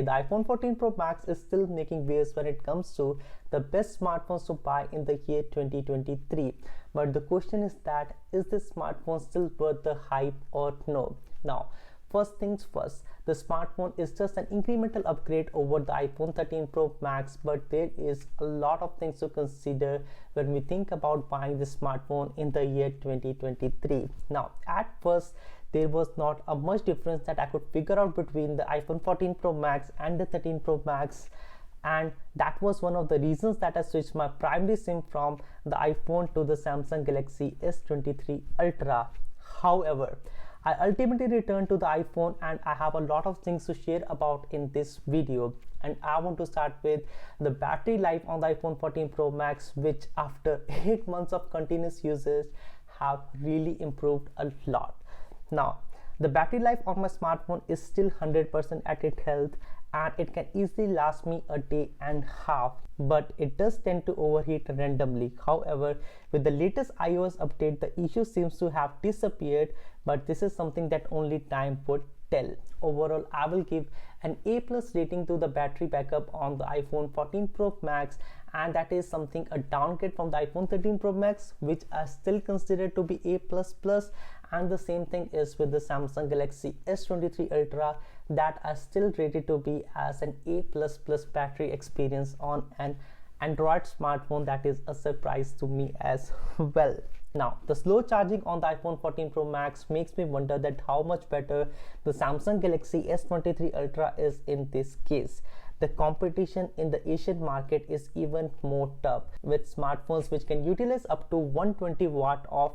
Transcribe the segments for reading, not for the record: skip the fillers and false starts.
The iPhone 14 Pro Max is still making waves when it comes to the best smartphones to buy in the year 2023. But the question is that, is this smartphone still worth the hype or no? Now, first things first, the smartphone is just an incremental upgrade over the iPhone 13 Pro Max, but there is a lot of things to consider when we think about buying this smartphone in the year 2023. Now, at first, there was not a much difference that I could figure out between the iPhone 14 Pro Max and the 13 Pro Max, and that was one of the reasons that I switched my primary SIM from the iPhone to the Samsung Galaxy S23 Ultra. However, I ultimately returned to the iPhone, and I have a lot of things to share about in this video. And I want to start with the battery life on the iPhone 14 Pro Max, which after 8 months of continuous usage have really improved a lot. Now, the battery life on my smartphone is still 100% at its health, and it can easily last me a day and a half, but it does tend to overheat randomly. However, with the latest iOS update, the issue seems to have disappeared, but this is something that only time would tell. Overall, I will give an A+ rating to the battery backup on the iPhone 14 Pro Max, and that is something a downgrade from the iPhone 13 Pro Max, which I still consider to be A++. And the same thing is with the Samsung Galaxy S23 Ultra, that I still rated to be as an A++ battery experience on an Android smartphone. That is a surprise to me as well. Now, the slow charging on the iPhone 14 Pro Max makes me wonder that how much better the Samsung Galaxy S23 Ultra is in this case. The competition in the Asian market is even more tough, with smartphones which can utilize up to 120 watt of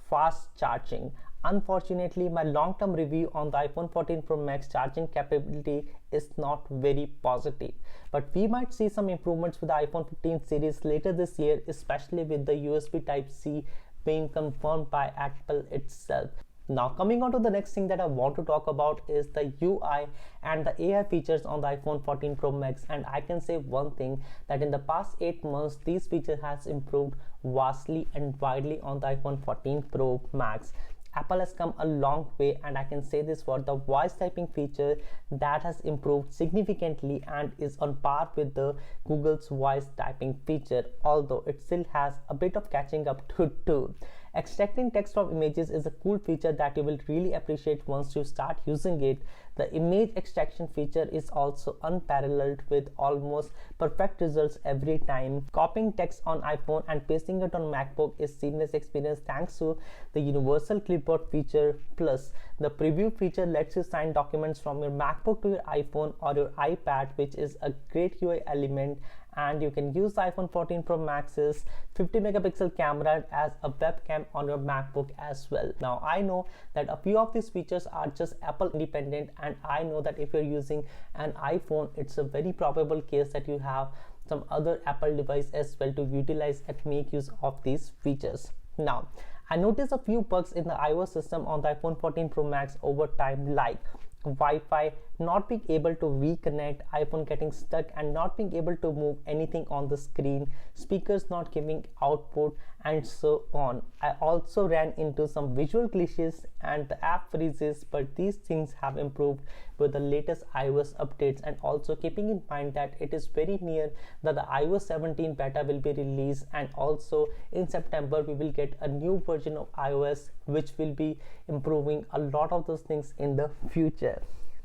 fast charging. Unfortunately, my long-term review on the iPhone 14 Pro Max charging capability is not very positive, but we might see some improvements with the iPhone 15 series later this year, especially with the USB Type-C being confirmed by Apple itself. Now, coming on to the next thing that I want to talk about is the UI and the AI features on the iPhone 14 Pro Max, and I can say one thing, that in the past 8 months these features has improved vastly and widely on the iPhone 14 Pro Max. Apple has come a long way, and I can say this for the voice typing feature that has improved significantly and is on par with the Google's voice typing feature, although it still has a bit of catching up to do. Extracting text from images is a cool feature that you will really appreciate once you start using it. The image extraction feature is also unparalleled, with almost perfect results every time. Copying text on iPhone and pasting it on MacBook is seamless experience thanks to the universal clipboard feature. Plus, the preview feature lets you sign documents from your MacBook to your iPhone or your iPad, which is a great UI element. And you can use the iPhone 14 Pro Max's 50 megapixel camera as a webcam on your MacBook as well. Now, I know that a few of these features are just Apple independent, and I know that if you're using an iPhone, it's a very probable case that you have some other Apple device as well to utilize and make use of these features. Now, I noticed a few bugs in the iOS system on the iPhone 14 Pro Max over time, like Wi-Fi not being able to reconnect, iPhone getting stuck and not being able to move anything on the screen, speakers not giving output, and so on. I also ran into some visual glitches and the app freezes, but these things have improved with the latest iOS updates, and also keeping in mind that it is very near that the iOS 17 beta will be released, and also in September we will get a new version of iOS which will be improving a lot of those things in the future.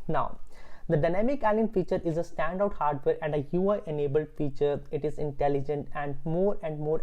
Now, the dynamic island feature is a standout hardware and a UI enabled feature. It is intelligent, and more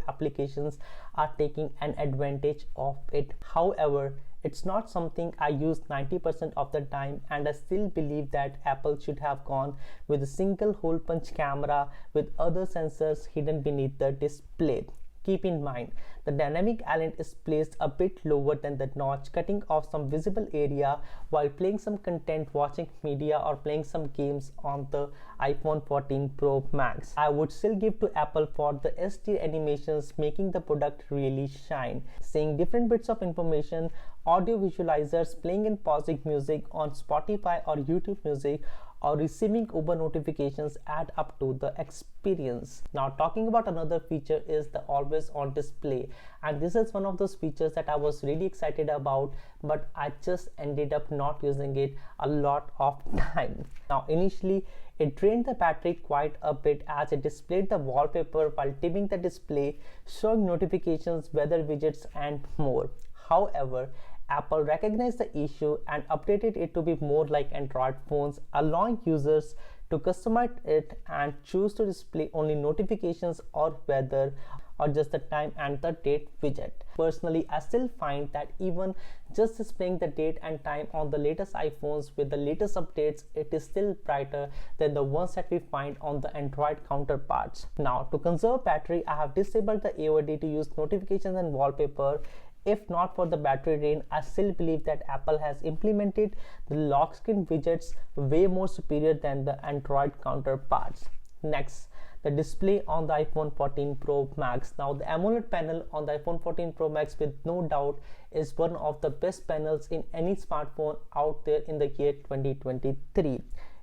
applications are taking an advantage of it. However, it's not something I use 90% of the time, and I still believe that Apple should have gone with a single hole punch camera with other sensors hidden beneath the display. Keep in mind, the dynamic island is placed a bit lower than the notch, cutting off some visible area while playing some content, watching media, or playing some games on the iPhone 14 Pro Max. I would still give to Apple for the SD animations, making the product really shine. Seeing different bits of information, audio visualizers, playing and pausing music on Spotify or YouTube Music, or receiving Uber notifications add up to the experience. Now talking about another feature is the always on display, and this is one of those features that I was really excited about, but I just ended up not using it a lot of time. Now initially it drained the battery quite a bit as it displayed the wallpaper while dimming the display, showing notifications, weather widgets and more. However, Apple recognized the issue and updated it to be more like Android phones, allowing users to customize it and choose to display only notifications or weather or just the time and the date widget. Personally, I still find that even just displaying the date and time on the latest iPhones with the latest updates, it is still brighter than the ones that we find on the Android counterparts. Now, to conserve battery, I have disabled the AOD to use notifications and wallpaper. If not for the battery drain, I still believe that Apple has implemented the lock screen widgets way more superior than the Android counterparts. Next, the display on the iPhone 14 Pro Max. Now the AMOLED panel on the iPhone 14 Pro Max with no doubt is one of the best panels in any smartphone out there in the year 2023.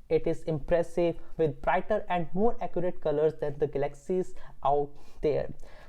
It is impressive with brighter and more accurate colors than the Galaxies out there.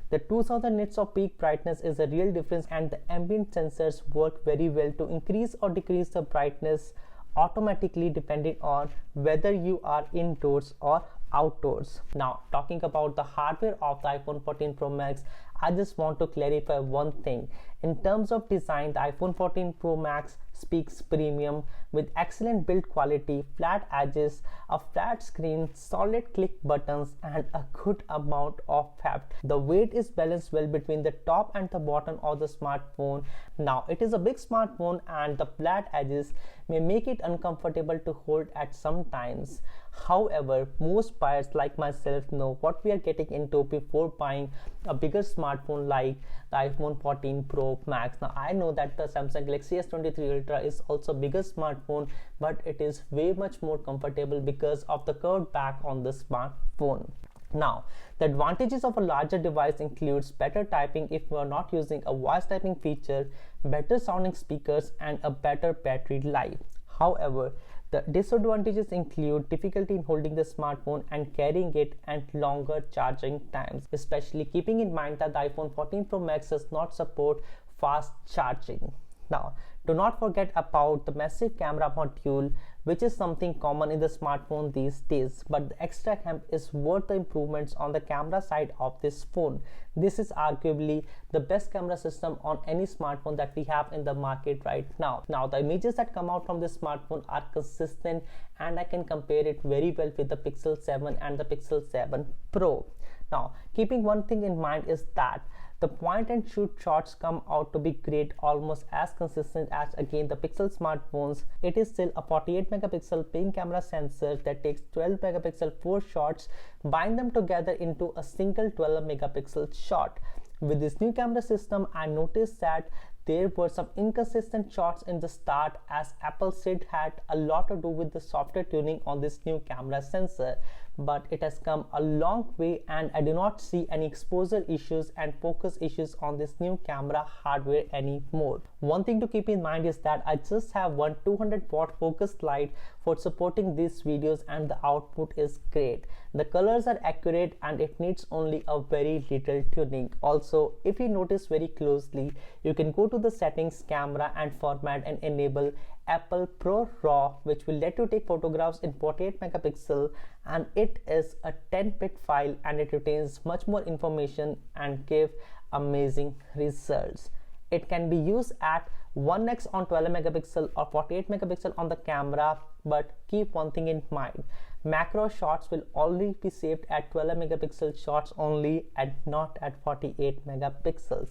The 2000 nits of peak brightness is a real difference, and the ambient sensors work very well to increase or decrease the brightness automatically depending on whether you are indoors or outdoors. Now talking about the hardware of the iPhone 14 Pro Max, I just want to clarify one thing. In terms of design, the iPhone 14 Pro Max speaks premium with excellent build quality, flat edges, a flat screen, solid click buttons and a good amount of heft. The weight is balanced well between the top and the bottom of the smartphone. Now it is a big smartphone and the flat edges may make it uncomfortable to hold at some times. However, most buyers like myself know what we are getting into before buying a bigger smartphone like the iPhone 14 Pro Max. Now I know that the Samsung Galaxy S23 Ultra is also bigger smartphone, but it is way much more comfortable because of the curved back on the smartphone. Now, the advantages of a larger device includes better typing if you are not using a voice typing feature, better sounding speakers and a better battery life. However, the disadvantages include difficulty in holding the smartphone and carrying it and longer charging times, especially keeping in mind that the iPhone 14 Pro Max does not support fast charging. Now, do not forget about the massive camera module, which is something common in the smartphone these days, but the extra cam is worth the improvements on the camera side of this phone. This is arguably the best camera system on any smartphone that we have in the market right now. Now, the images that come out from this smartphone are consistent and I can compare it very well with the Pixel 7 and the Pixel 7 Pro. Now, keeping one thing in mind is that the point and shoot shots come out to be great, almost as consistent as again the Pixel smartphones. It is still a 48 megapixel main camera sensor that takes 12 megapixel 4 shots, bind them together into a single 12 megapixel shot. With this new camera system, I noticed that there were some inconsistent shots in the start, as Apple said had a lot to do with the software tuning on this new camera sensor. But it has come a long way and I do not see any exposure issues and focus issues on this new camera hardware anymore. One thing to keep in mind is that I just have one 200-watt focus light for supporting these videos and the output is great. The colors are accurate and it needs only a very little tuning. Also, if you notice very closely, you can go to the settings, camera and format and enable Apple Pro RAW, which will let you take photographs in 48 megapixel, and it is a 10-bit file and it retains much more information and give amazing results. It can be used at 1x on 12 megapixel or 48 megapixel on the camera, but keep one thing in mind. Macro shots will only be saved at 12 megapixel shots only and not at 48 megapixels.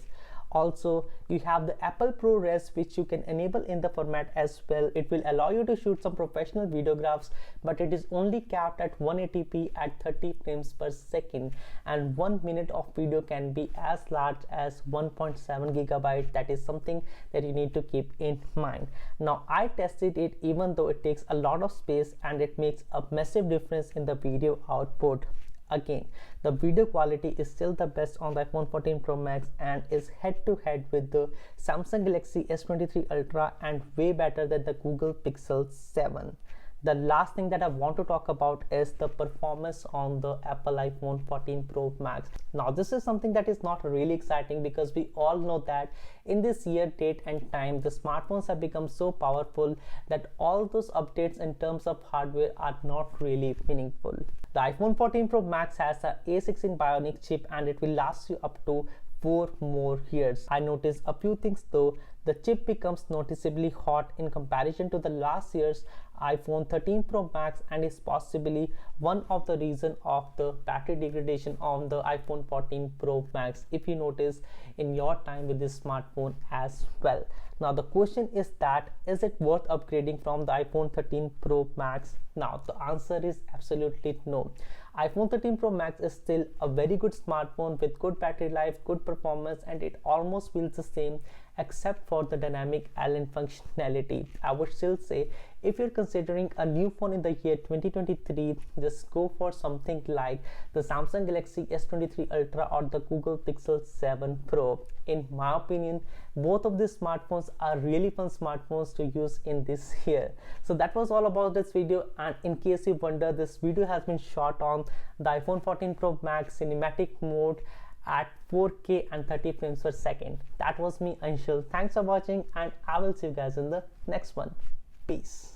Also, you have the Apple ProRes, which you can enable in the format as well. It will allow you to shoot some professional videographs, but it is only capped at 180p at 30 frames per second, and 1 minute of video can be as large as 1.7 gigabyte. That is something that you need to keep in mind. Now, I tested it even though it takes a lot of space and it makes a massive difference in the video output. Again, the video quality is still the best on the iPhone 14 Pro Max and is head-to-head with the Samsung Galaxy S23 Ultra and way better than the Google Pixel 7. the last thing that I want to talk about is the performance on the Apple iPhone 14 Pro Max. Now this is something that is not really exciting because we all know that in this year, date and time, the smartphones have become so powerful that all those updates in terms of hardware are not really meaningful. The iPhone 14 Pro Max has a A16 Bionic chip and it will last you up to 4 more years. I noticed a few things though. The chip becomes noticeably hot in comparison to the last year's iPhone 13 Pro Max and is possibly one of the reasons of the battery degradation on the iPhone 14 Pro Max, if you notice in your time with this smartphone as well. Now the question is that, is it worth upgrading from the iPhone 13 Pro Max? Now the answer is absolutely no. iPhone 13 Pro Max is still a very good smartphone with good battery life, good performance, and it almost feels the same except for the dynamic island functionality. I would still say if you're considering a new phone in the year 2023, just go for something like the Samsung Galaxy S23 Ultra or the Google Pixel 7 Pro. In my opinion, both of these smartphones are really fun smartphones to use in this year. So that was all about this video, and in case you wonder, this video has been shot on the iPhone 14 Pro Max cinematic mode at 4K and 30 frames per second. That was me, Anshul. Thanks for watching, and I will see you guys in the next one. Peace.